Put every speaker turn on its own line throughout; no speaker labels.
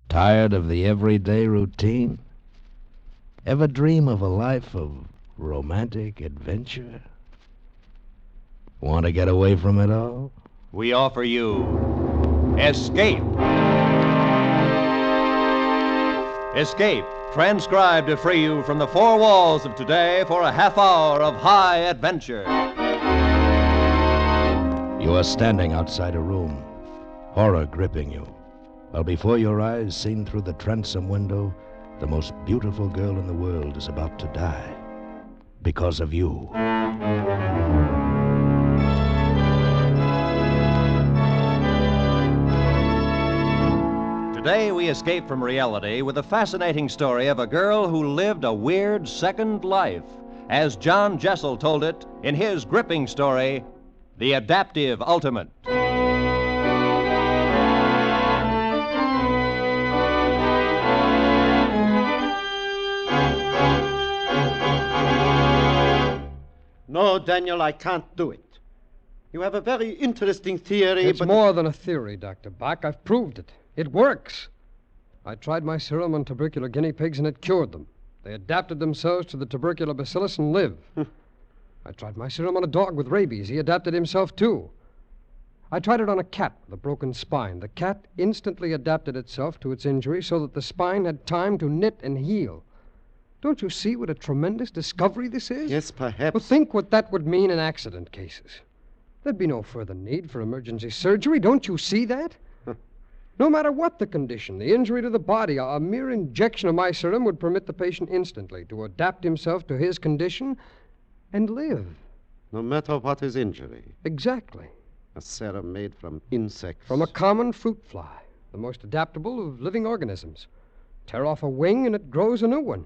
Tired of the everyday routine? Ever dream of a life of romantic adventure? Want to get away from it all?
We offer you Escape. Escape, transcribed to free you from the four walls of today for a half hour of high adventure.
You are standing outside a room, horror gripping you, while before your eyes, seen through the transom window, the most beautiful girl in the world is about to die because of you.
Today we escape from reality with the fascinating story of a girl who lived a weird second life, as John Jessel told it in his gripping story, The Adaptive Ultimate.
No, Daniel, I can't do it. You have a very interesting theory,
It's
but...
more than a theory, Dr. Bach. I've proved it. It works. I tried my serum on tubercular guinea pigs, and it cured them. They adapted themselves to the tubercular bacillus and live. I tried my serum on a dog with rabies. He adapted himself, too. I tried it on a cat with a broken spine. The cat instantly adapted itself to its injury so that the spine had time to knit and heal. Don't you see what a tremendous discovery this is?
Yes, perhaps.
Well, think what that would mean in accident cases. There'd be no further need for emergency surgery. Don't you see that? No matter what the condition, the injury to the body, a mere injection of my serum would permit the patient instantly to adapt himself to his condition and live.
No matter what his injury.
Exactly.
A serum made from insects.
From a common fruit fly, the most adaptable of living organisms. Tear off a wing and it grows a new one.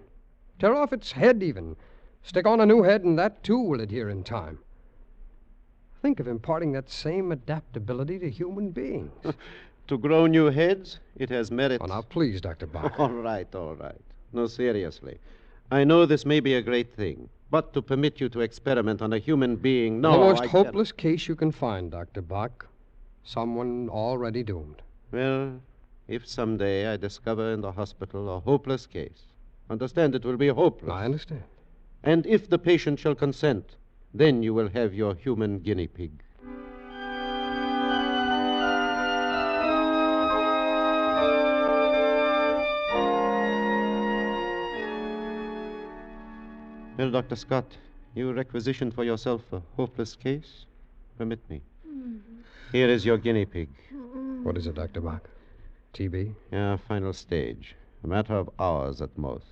Tear off its head even. Stick on a new head and that too will adhere in time. Think of imparting that same adaptability to human beings.
To grow new heads, it has merit.
Oh, now, please, Dr. Bach.
All right. No, seriously. I know this may be a great thing, but to permit you to experiment on a human being, no,
the most
I
hopeless case you can find, Dr. Bach. Someone already doomed.
Well, if someday I discover in the hospital a hopeless case, understand it will be hopeless.
I understand.
And if the patient shall consent, then you will have your human guinea pig. Well, Dr. Scott, you requisitioned for yourself a hopeless case? Permit me. Here is your guinea pig.
What is it, Dr. Bach? TB?
Yeah, final stage. A matter of hours at most.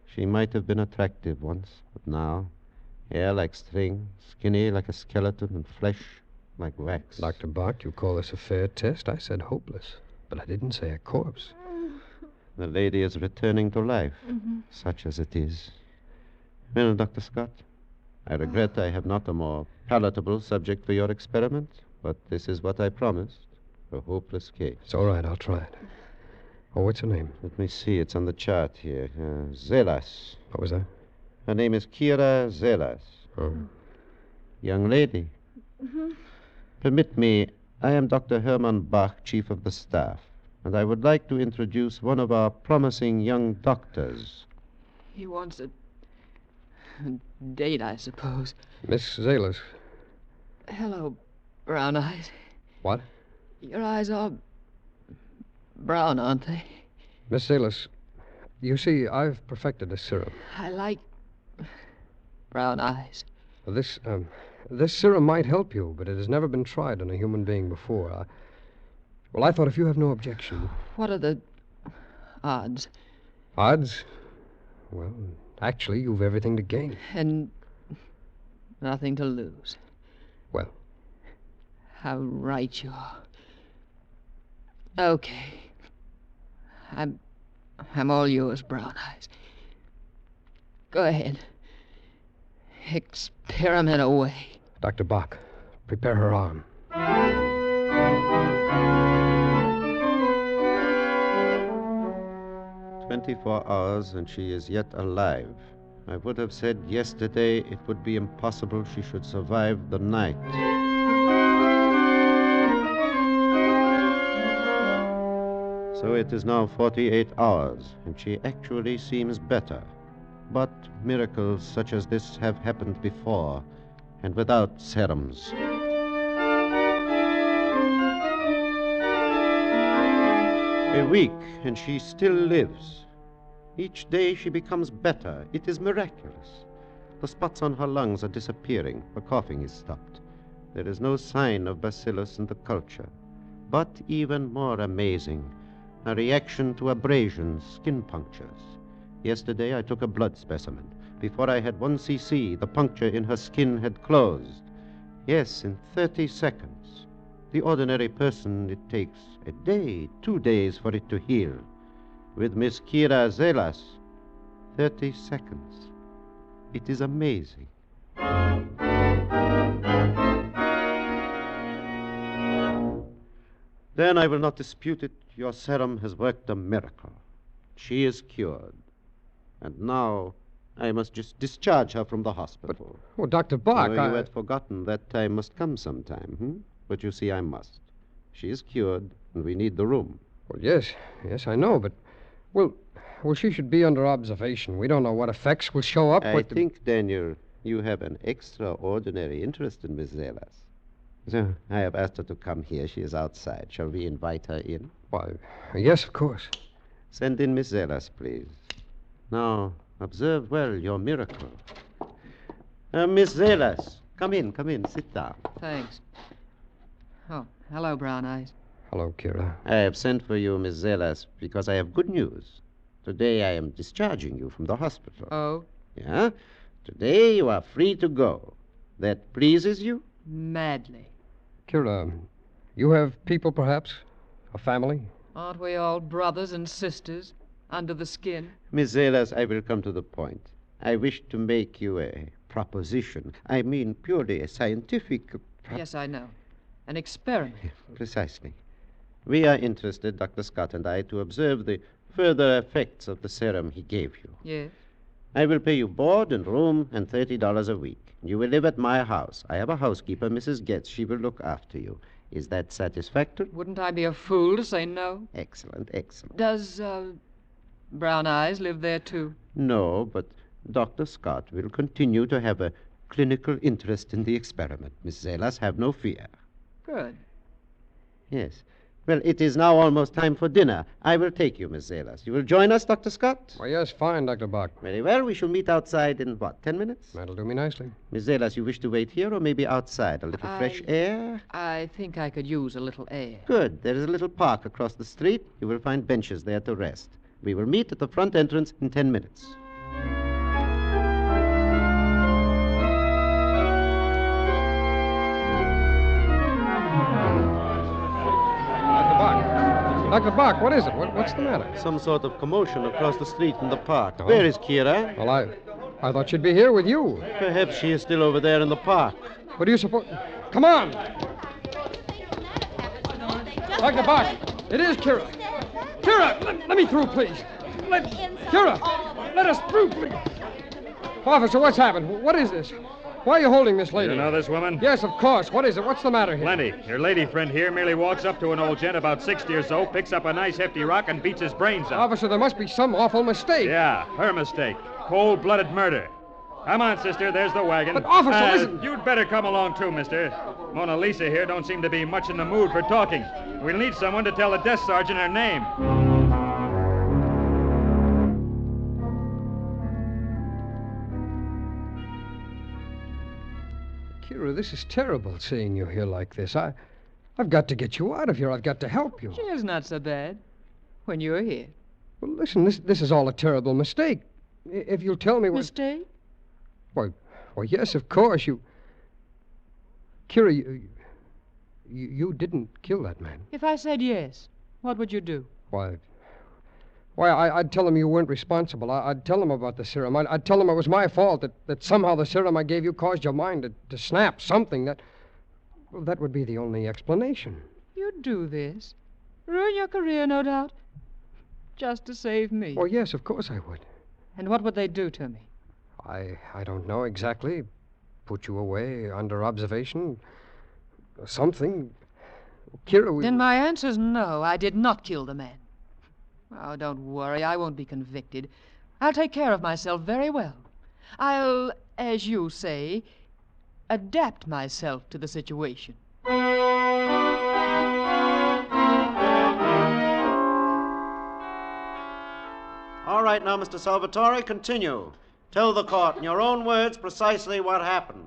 She might have been attractive once, but now, hair like string, skinny like a skeleton, and flesh like wax.
Dr. Bach, you call this a fair test? I said hopeless, but I didn't say a corpse.
The lady is returning to life, such as it is. Well, Dr. Scott, I regret I have not a more palatable subject for your experiment, but this is what I promised, a hopeless case.
It's all right, I'll try it. Oh, what's her name?
Let me see, it's on the chart here. Zelas.
What was that?
Her name is Kira Zelas.
Oh.
Young lady. Permit me, I am Dr. Hermann Bach, Chief of the Staff, and I would like to introduce one of our promising young doctors.
He wants a date, I suppose.
Miss Zalis.
Hello, Brown Eyes.
What?
Your eyes are brown, aren't they?
Miss Zalis, you see, I've perfected a serum.
I like brown eyes.
This serum might help you, but it has never been tried on a human being before. Well, I thought if you have no objection...
What are the odds?
Odds? Well, actually, you've everything to gain.
And nothing to lose.
Well?
How right you are. Okay. I'm all yours, Brown Eyes. Go ahead. Experiment away.
Dr. Bach, prepare her arm.
24 hours and she is yet alive. I would have said yesterday it would be impossible she should survive the night. So it is now 48 hours, and she actually seems better. But miracles such as this have happened before, and without serums. A week, and she still lives. Each day she becomes better. It is miraculous. The spots on her lungs are disappearing. Her coughing is stopped. There is no sign of bacillus in the culture. But even more amazing, a reaction to abrasions, skin punctures. Yesterday I took a blood specimen. Before I had 1 cc, the puncture in her skin had closed. Yes, in 30 seconds. The ordinary person, it takes a day, 2 days for it to heal. With Miss Kira Zelas, 30 seconds. It is amazing. Then I will not dispute it. Your serum has worked a miracle. She is cured. And now I must just discharge her from the hospital.
Oh, Dr. Bach,
You had forgotten that time must come sometime, But you see, I must. She is cured, and we need the room.
Well, yes, I know, but... Well, she should be under observation. We don't know what effects will show up.
I think, Daniel, you have an extraordinary interest in Miss Zelas. So I have asked her to come here. She is outside. Shall we invite her in?
Why, yes, of course.
Send in Miss Zelas, please. Now, observe well your miracle. Miss Zelas, come in, sit down.
Thanks. Oh, hello, Brown Eyes.
Hello, Kira.
I have sent for you, Miss Zelas, because I have good news. Today I am discharging you from the hospital.
Oh?
Yeah? Today you are free to go. That pleases you?
Madly.
Kira, you have people, perhaps? A family?
Aren't we all brothers and sisters under the skin?
Miss Zelas, I will come to the point. I wish to make you a proposition. I mean purely a scientific...
Yes, I know. An experiment.
Precisely. We are interested, Dr. Scott and I, to observe the further effects of the serum he gave you.
Yes.
I will pay you board and room and $30 a week. You will live at my house. I have a housekeeper, Mrs. Getz. She will look after you. Is that satisfactory?
Wouldn't I be a fool to say no?
Excellent, excellent.
Does, Brown Eyes live there, too?
No, but Dr. Scott will continue to have a clinical interest in the experiment. Miss Zelas, have no fear.
Good.
Yes. Well, it is now almost time for dinner. I will take you, Miss Zelas. You will join us, Dr. Scott?
Why, yes, fine, Dr. Bach.
Very well. We shall meet outside in, 10 minutes?
That'll do me nicely.
Miss Zelas, you wish to wait here or maybe outside? A little fresh air?
I think I could use a little air.
Good. There is a little park across the street. You will find benches there to rest. We will meet at the front entrance in 10 minutes.
Dr. Bach, what is it? What's the matter?
Some sort of commotion across the street in the park. Oh. Where is Kira?
Well, I thought she'd be here with you.
Perhaps she is still over there in the park.
What do you suppose? Come on! Dr. Bach, it is Kira. Kira, let me through, please. Kira, let us through, please. Officer, what's happened? What is this? Why are you holding this lady?
You know this woman?
Yes, of course. What is it? What's the matter here?
Plenty. Your lady friend here merely walks up to an old gent about 60 or so, picks up a nice hefty rock, and beats his brains out.
Officer, there must be some awful mistake.
Yeah, her mistake. Cold-blooded murder. Come on, sister. There's the wagon.
But, officer, listen.
You'd better come along, too, mister. Mona Lisa here don't seem to be much in the mood for talking. We'll need someone to tell the desk sergeant her name.
Kira, this is terrible, seeing you here like this. I've got to get you out of here. I've got to help you.
It's not so bad when you're here.
Well, listen, this is all a terrible mistake. If you'll tell me what...
Mistake?
Why, yes, of course, Kira, you didn't kill that man.
If I said yes, what would you do?
Why, I'd tell him you weren't responsible. I'd tell him about the serum. I'd tell him it was my fault, that somehow the serum I gave you caused your mind to snap, something that... Well, that would be the only explanation.
You'd do this? Ruin your career, no doubt? Just to save me?
Oh, yes, of course I would.
And what would they do to me?
I don't know exactly. Put you away under observation. Something. Kira,
Then my answer's no. I did not kill the man. Oh, don't worry. I won't be convicted. I'll take care of myself very well. I'll, as you say, adapt myself to the situation.
All right, now, Mr. Salvatore, continue. Tell the court in your own words precisely what happened.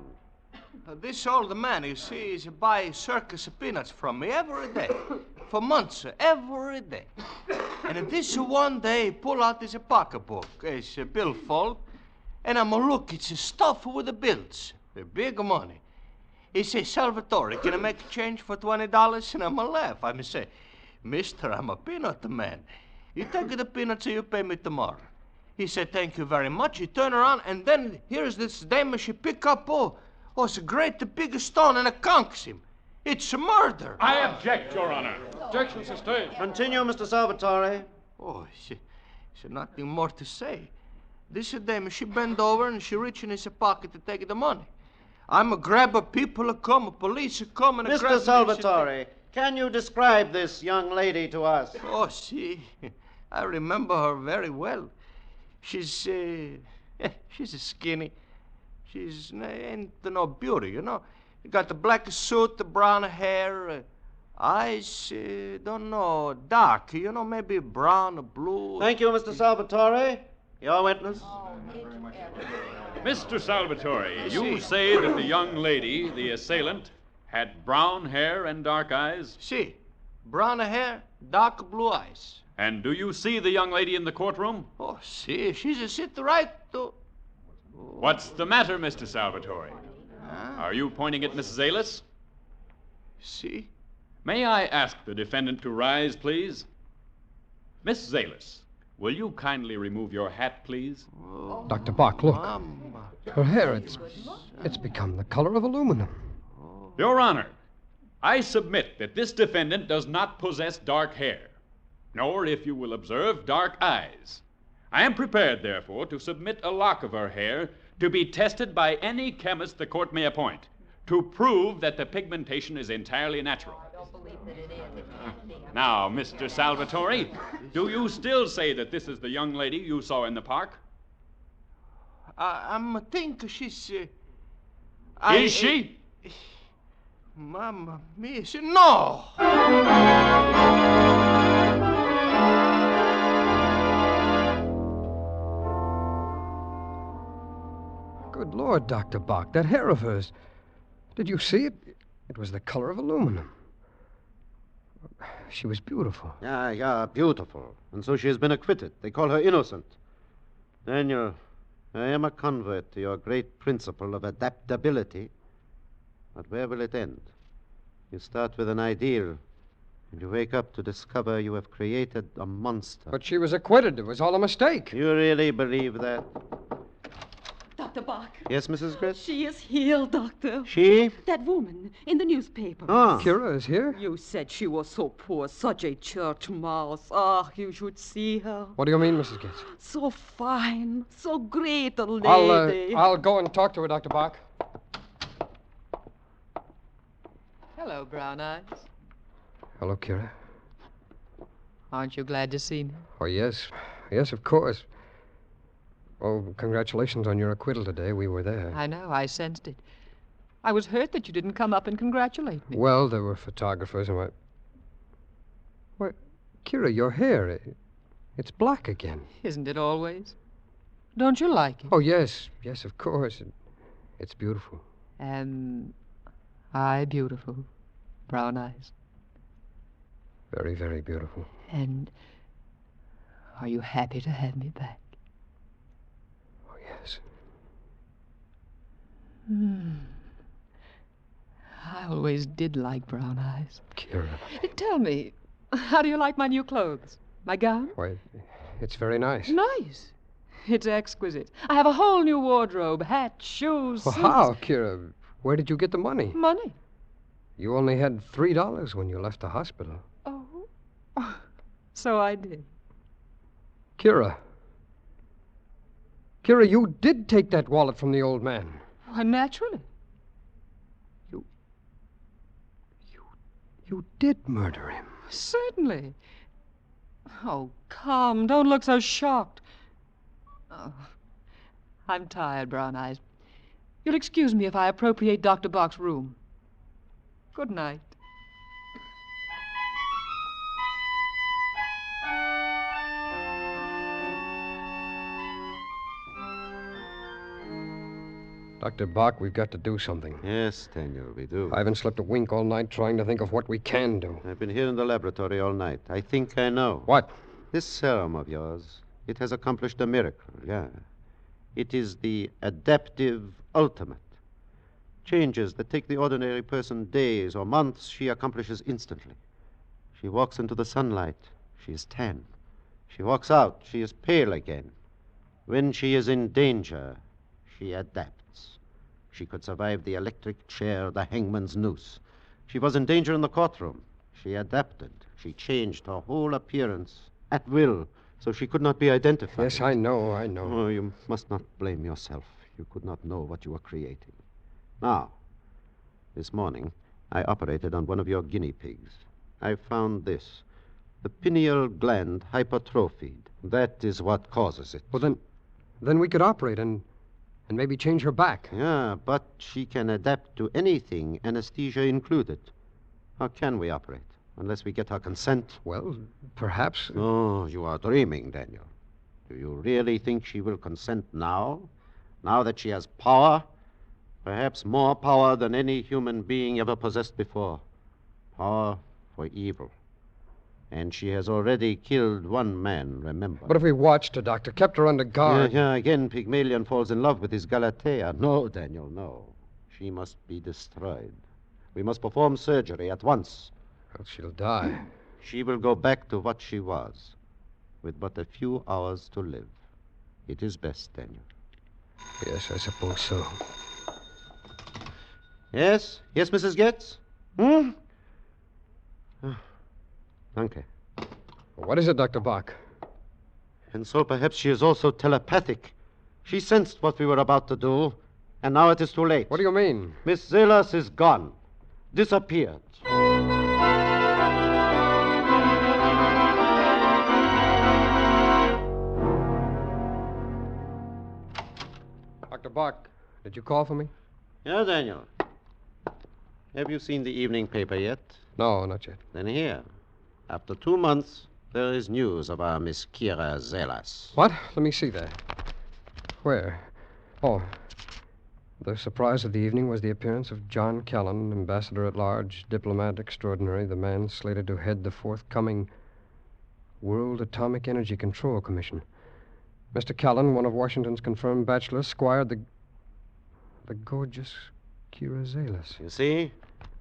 This old man, you see, is buy circus peanuts from me every day. For months, every day. And this one day, he pull out his pocketbook, his billfold, and I'm a look, it's stuffed with the bills, the big money. He say, Salvatore, can I make a change for $20? And I'm a laugh. I'm say, Mister, I'm a peanut man. You take the peanuts and you pay me tomorrow. He said, thank you very much. He turn around, and then here's this dame, she pick up, it's a great big stone, and it conks him. It's a murder.
I object, Your Honor.
Objection sustained.
Continue, Mr. Salvatore.
Oh, she nothing more to say. This dame, she bend over and she reach in his pocket to take the money. I'm a grabber, people come, police come, and
Mr. Salvatore, can you describe this young lady to us?
Oh, see, I remember her very well. She's skinny. She's ain't no beauty, you know. You got the black suit, the brown hair, eyes, don't know, dark, you know, maybe brown or blue.
Thank you, Mr. Salvatore. Your witness.
Mr. Salvatore, you say that the young lady, the assailant, had brown hair and dark eyes?
See, brown hair, dark blue eyes.
And do you see the young lady in the courtroom?
Oh, see, she's a sit right to...
What's the matter, Mr. Salvatore? Are you pointing at Miss Zalis?
See?
May I ask the defendant to rise, please? Miss Zalis, will you kindly remove your hat, please?
Dr. Bach, look.
Mama.
Her hair, it's become the color of aluminum.
Your Honor, I submit that this defendant does not possess dark hair, nor, if you will observe, dark eyes. I am prepared, therefore, to submit a lock of her hair to be tested by any chemist the court may appoint to prove that the pigmentation is entirely natural. Now, Mr. Salvatore, do you still say that this is the young lady you saw in the park?
I'm think she's...
Is she?
Mamma mia, no!
Good Lord, Dr. Bach, that hair of hers. Did you see it? It was the color of aluminum. She was beautiful.
Yeah, beautiful. And so she has been acquitted. They call her innocent. Daniel, I am a convert to your great principle of adaptability. But where will it end? You start with an ideal, and you wake up to discover you have created a monster.
But she was acquitted. It was all a mistake.
You really believe that?
Dr. Bach.
Yes, Mrs. Gritz?
She is here, Doctor.
She?
That woman in the newspaper.
Ah.
Kira is here?
You said she was so poor, such a church mouse. Ah, you should see her.
What do you mean, Mrs. Gates?
So fine, so great a lady.
I'll go and talk to her, Dr. Bach.
Hello, Brown Eyes.
Hello, Kira.
Aren't you glad to see me?
Oh, yes. Yes, of course. Oh, congratulations on your acquittal today. We were there.
I know, I sensed it. I was hurt that you didn't come up and congratulate me.
Well, there were photographers and what... Why, Kira, your hair, it's black again.
Isn't it always? Don't you like it?
Oh, yes. Yes, of course. It's beautiful.
Am I beautiful, Brown Eyes?
Very, very beautiful.
And are you happy to have me back?
Oh, yes.
I always did like Brown Eyes.
Kira.
Tell me, how do you like my new clothes? My gown?
Why, it's very nice.
Nice. It's exquisite. I have a whole new wardrobe, hats, shoes,
Well,
suits.
how, Kira? Where did you get the money?
Money.
You only had $3 when you left the hospital.
Oh. So I did.
Kira. Kira, you did take that wallet from the old man.
Why, naturally.
You did murder him.
Certainly. Oh, come. Don't look so shocked. Oh, I'm tired, Brown Eyes. You'll excuse me if I appropriate Dr. Bach's room. Good night.
Dr. Bach, we've got to do something.
Yes, Daniel, we do.
I haven't slept a wink all night trying to think of what we can do.
I've been here in the laboratory all night. I think I know.
What?
This serum of yours, it has accomplished a miracle, yeah. It is the adaptive ultimate. Changes that take the ordinary person days or months, she accomplishes instantly. She walks into the sunlight, she is tan. She walks out, she is pale again. When she is in danger, she adapts. She could survive the electric chair, the hangman's noose. She was in danger in the courtroom. She adapted. She changed her whole appearance at will, so she could not be identified.
Yes, I know.
Oh, you must not blame yourself. You could not know what you were creating. Now, this morning, I operated on one of your guinea pigs. I found this. The pineal gland hypertrophied. That is what causes it.
Well, then we could operate and maybe change her back.
Yeah, but she can adapt to anything, anesthesia included. How can we operate? Unless we get her consent.
Well, perhaps.
Oh, you are dreaming, Daniel. Do you really think she will consent now? Now that she has power? Perhaps more power than any human being ever possessed before. Power for evil. And she has already killed one man, remember.
But if we watched her, Doctor, kept her under guard.
Yeah, again, Pygmalion falls in love with his Galatea. No, Daniel, no. She must be destroyed. We must perform surgery at once.
Well, she'll die.
She will go back to what she was, with but a few hours to live. It is best, Daniel.
Yes, I suppose so.
Yes? Yes, Mrs. Getz? Hmm? Danke.
What is it, Dr. Bach?
And so perhaps she is also telepathic. She sensed what we were about to do, and now it is too late.
What do you mean?
Miss Zelas is gone. Disappeared.
Dr. Bach, did you call for me?
Yeah, Daniel. Have you seen the evening paper yet?
No, not yet.
Then here. After 2 months, there is news of our Miss Kira Zelas.
What? Let me see that. Where? Oh. The surprise of the evening was the appearance of John Callan, ambassador at large, diplomat extraordinary, the man slated to head the forthcoming World Atomic Energy Control Commission. Mr. Callan, one of Washington's confirmed bachelors, squired the gorgeous Kira Zelas.
You see?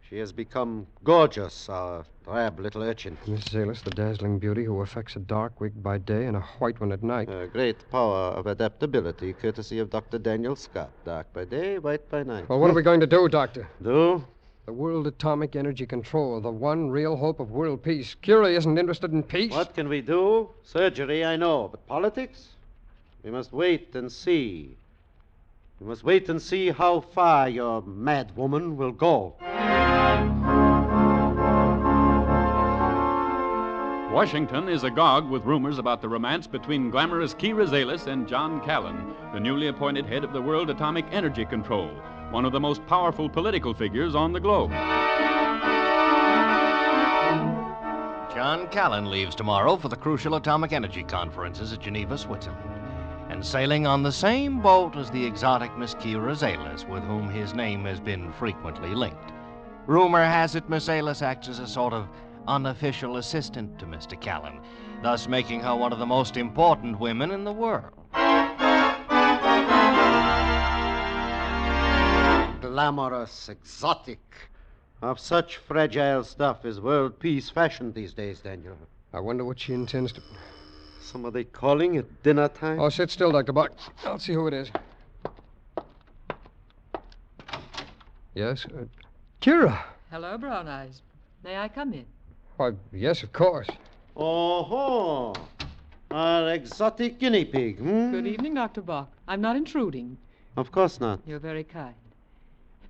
She has become gorgeous, our drab little urchin.
Miss Zelas, the dazzling beauty who affects a dark wig by day and a white one at night.
A great power of adaptability, courtesy of Dr. Daniel Scott. Dark by day, white by night.
Well, what are we going to do, Doctor?
Do?
The World Atomic Energy Control, the one real hope of world peace. Kira isn't interested in peace.
What can we do? Surgery, I know. But politics? We must wait and see. We must wait and see how far your mad woman will go.
Washington is agog with rumors about the romance between glamorous Kira Zelas and John Callan, the newly appointed head of the World Atomic Energy Control, one of the most powerful political figures on the globe.
John Callan leaves tomorrow for the crucial atomic energy conferences at Geneva, Switzerland, and sailing on the same boat as the exotic Miss Kira Zelas, with whom his name has been frequently linked. Rumor has it Miss Zelas acts as a sort of unofficial assistant to Mr. Callan, thus making her one of the most important women in the world.
Glamorous, exotic. Of such fragile stuff is world peace fashioned these days, Daniel.
I wonder what she intends to...
Somebody calling at dinner time?
Oh, sit still, Dr. Bach. I'll see who it is. Yes? Kira.
Hello, Brown Eyes. May I come in?
Why, yes, of course.
Oh, our exotic guinea pig, hmm?
Good evening, Dr. Bach. I'm not intruding.
Of course not.
You're very kind.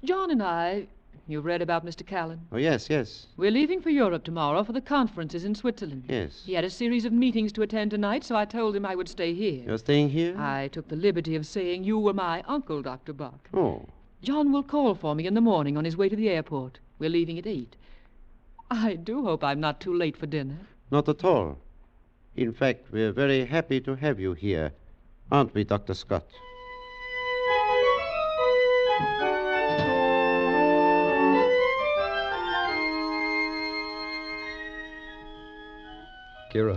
John and I, You've read about Mr. Callan?
Oh, yes, yes.
We're leaving for Europe tomorrow for the conferences in Switzerland.
Yes.
He had a series of meetings to attend tonight, so I told him I would stay here.
You're staying here?
I took the liberty of saying you were my uncle, Dr. Buck.
Oh.
John will call for me in the morning on his way to the airport. We're leaving at 8. I do hope I'm not too late for dinner.
Not at all. In fact, we're very happy to have you here. Aren't we, Dr. Scott?
Kira,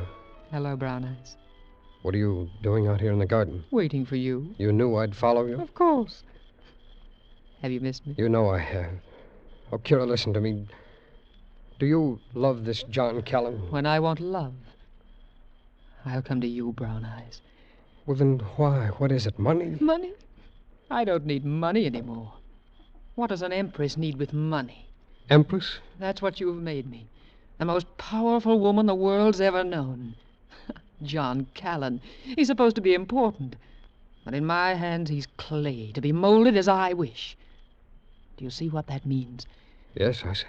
Hello, Brown Eyes.
what are you doing out here in the garden?
Waiting for you.
You knew I'd follow you?
Of course. Have you missed me?
You know I have. Oh, Kira, listen to me. Do you love this John Callan?
When I want love, I'll come to you, Brown Eyes.
Well, then why? What is it, money?
Money? I don't need money anymore. What does an empress need with money?
Empress?
That's what you've made me. The most powerful woman the world's ever known. John Callan. He's supposed to be important. But in my hands, he's clay, to be molded as I wish. Do you see what that means?
Yes, I see.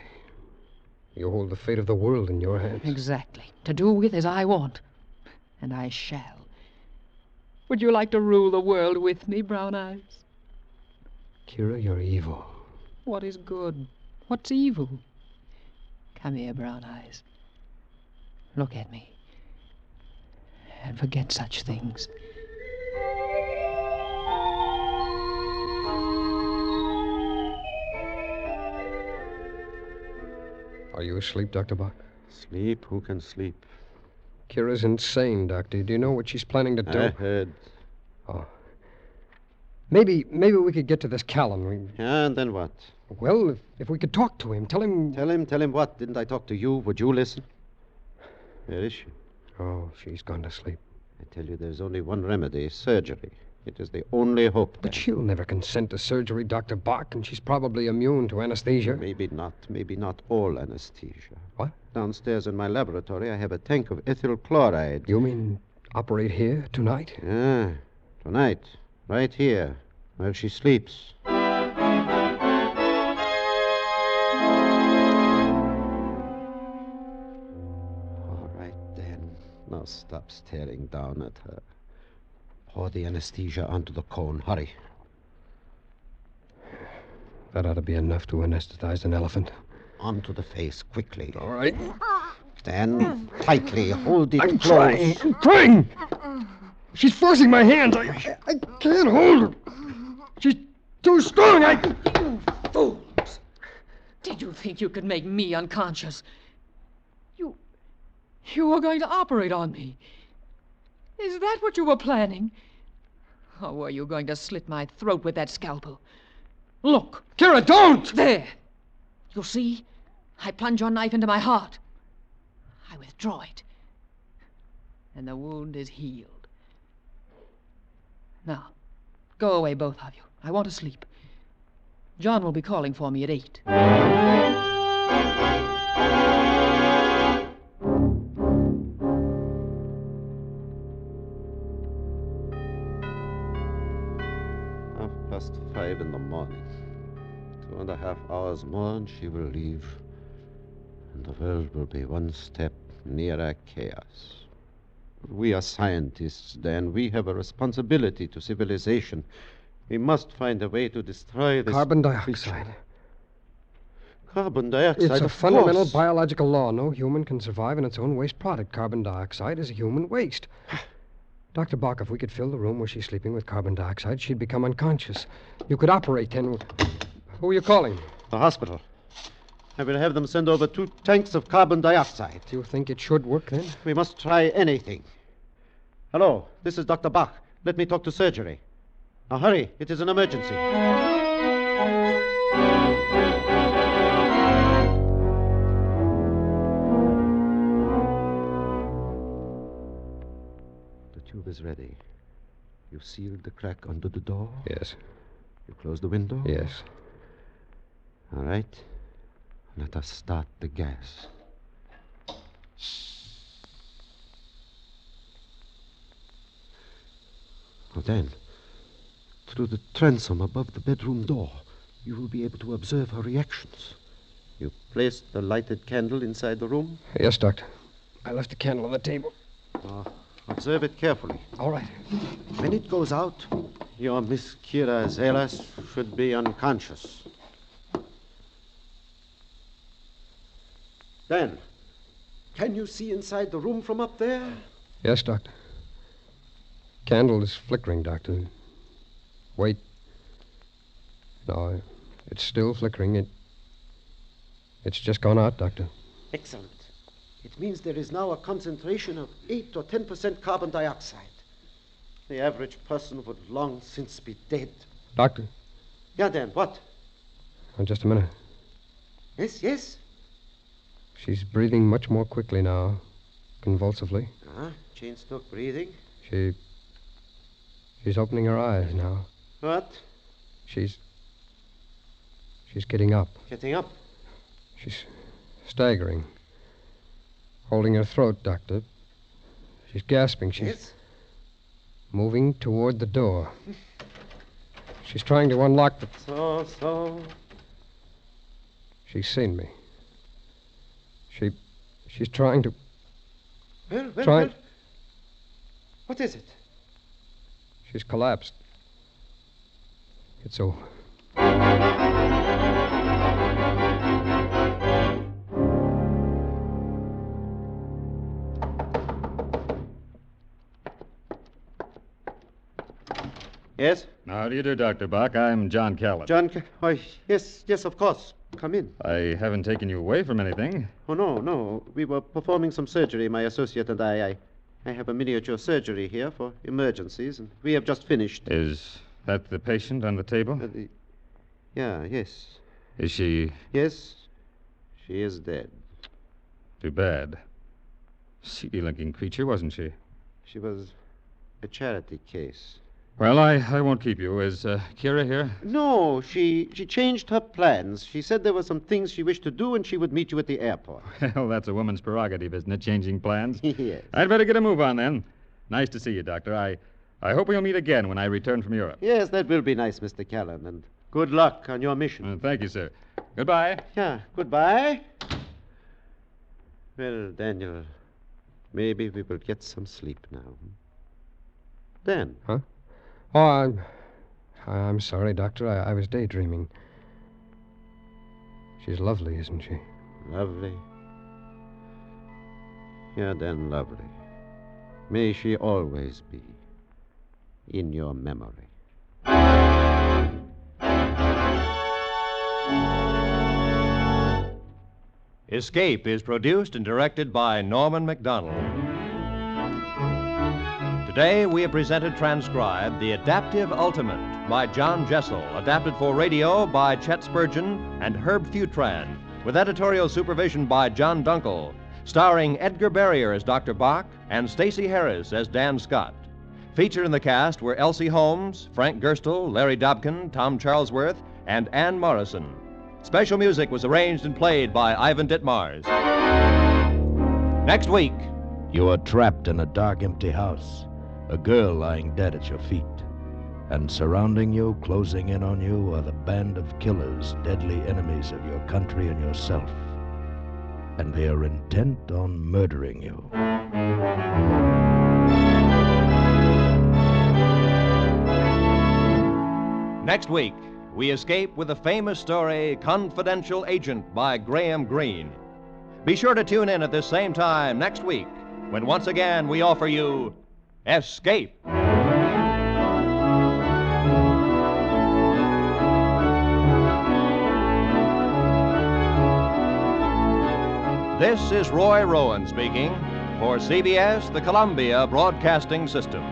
You hold the fate of the world in your hands.
Exactly. To do with as I want. And I shall. Would you like to rule the world with me, Brown Eyes?
Kira, you're evil.
What is good? What's evil? Come here, Brown Eyes. Look at me. And forget such things.
Are you asleep, Dr. Buck?
Sleep? Who can sleep?
Kira's insane, Doctor. Do you know what she's planning to do?
I heard.
Oh. Maybe we could get to this Callan.
Yeah, and then what?
Well, if we could talk to him, tell him...
Tell him what? Didn't I talk to you? Would you listen? Where is she?
Oh, she's gone to sleep.
I tell you, there's only one remedy, surgery. It is the only hope.
But she'll never consent to surgery, Dr. Bach, and she's probably immune to anesthesia.
Maybe not all anesthesia.
What?
Downstairs in my laboratory, I have a tank of ethyl chloride.
You mean operate here tonight?
Yeah, tonight. Right here, where she sleeps. All right, then. Now stop staring down at her. Pour the anesthesia onto the cone. Hurry.
That ought to be enough to anesthetize an elephant.
Onto the face, quickly.
All right.
Stand tightly. Hold it
I'm
close.
trying. She's forcing my hands. I can't hold her. She's too strong.
You fools! Did you think you could make me unconscious? You were going to operate on me. Is that what you were planning? Or were you going to slit my throat with that scalpel? Look.
Kira, don't!
There. You see? I plunge your knife into my heart. I withdraw it. And the wound is healed. Now, go away, both of you. I want to sleep. John will be calling for me at 8.
Past 5 in the morning. 2.5 hours more and she will leave. And the world will be one step nearer chaos. We are scientists, Dan. We have a responsibility to civilization. We must find a way to destroy this...
Carbon dioxide.
Carbon dioxide,
It's a
of
fundamental
course.
biological law. No human can survive in its own waste product. Carbon dioxide is a human waste. Dr. Bach, if we could fill the room where she's sleeping with carbon dioxide, she'd become unconscious. You could operate then. Who are you calling?
The hospital. I will have them send over 2 tanks of carbon dioxide.
Do you think it should work then?
We must try anything. Hello, this is Dr. Bach. Let me talk to surgery. Now hurry, it is an emergency. The tube is ready. You sealed the crack under the door?
Yes.
You closed the window?
Yes.
All right. Let us start the gas. Oh, then, through the transom above the bedroom door, You will be able to observe her reactions. You placed the lighted candle inside the room?
Yes, Doctor. I left the candle on the table.
Observe it carefully.
All right.
When it goes out, your Miss Kira Zelas should be unconscious. Dan, can you see inside the room from up there?
Yes, Doctor. Candle is flickering, Doctor. Wait. No, it's still flickering. It's just gone out, Doctor.
Excellent. It means there is now a concentration of 8 or 10% carbon dioxide. The average person would long since be dead.
Doctor.
Yeah, Dan, what?
Oh, just a minute.
Yes?
She's breathing much more quickly now, convulsively.
Chain stroke breathing.
She's opening her eyes now.
What?
She's getting up.
Getting up?
She's staggering. Holding her throat, Doctor. She's gasping. She's moving toward the door. She's trying to unlock the...
So.
She's seen me. She's trying to...
Well. What is it?
She's collapsed. It's over.
Yes?
How do you do, Dr. Bach? I'm John Callan.
Why, yes, of course. Come in.
I haven't taken you away from anything.
Oh, no. We were performing some surgery, my associate and I. I have a miniature surgery here for emergencies, and we have just finished.
Is that the patient on the table?
Yes.
Is she...
Yes, she is dead.
Too bad. Seedy-looking creature, wasn't she?
She was a charity case.
Well, I won't keep you. Is Kira here?
No, she changed her plans. She said there were some things she wished to do, and she would meet you at the airport.
Well, that's a woman's prerogative, isn't it, changing plans?
Yes.
I'd better get a move on, then. Nice to see you, Doctor. I hope we'll meet again when I return from Europe.
Yes, that will be nice, Mr. Callan, and good luck on your mission.
Thank you, sir. Goodbye.
Yeah, goodbye. Well, Daniel, maybe we will get some sleep now. Dan.
Huh? Oh, I'm sorry, Doctor. I was daydreaming. She's lovely, isn't she?
Lovely. Yeah, then lovely. May she always be in your memory.
Escape is produced and directed by Norman MacDonald. Today, we have presented transcribed The Adaptive Ultimate by John Jessel, adapted for radio by Chet Spurgeon and Herb Futran, with editorial supervision by John Dunkel, starring Edgar Barrier as Dr. Bach and Stacey Harris as Dan Scott. Featured in the cast were Elsie Holmes, Frank Gerstle, Larry Dobkin, Tom Charlesworth, and Ann Morrison. Special music was arranged and played by Ivan Ditmars. Next week,
You are trapped in a dark, empty house. A girl lying dead at your feet. And surrounding you, closing in on you, are the band of killers, deadly enemies of your country and yourself. And they are intent on murdering you.
Next week, we escape with the famous story Confidential Agent by Graham Greene. Be sure to tune in at this same time next week when once again we offer you Escape. This is Roy Rowan speaking for CBS, the Columbia Broadcasting System.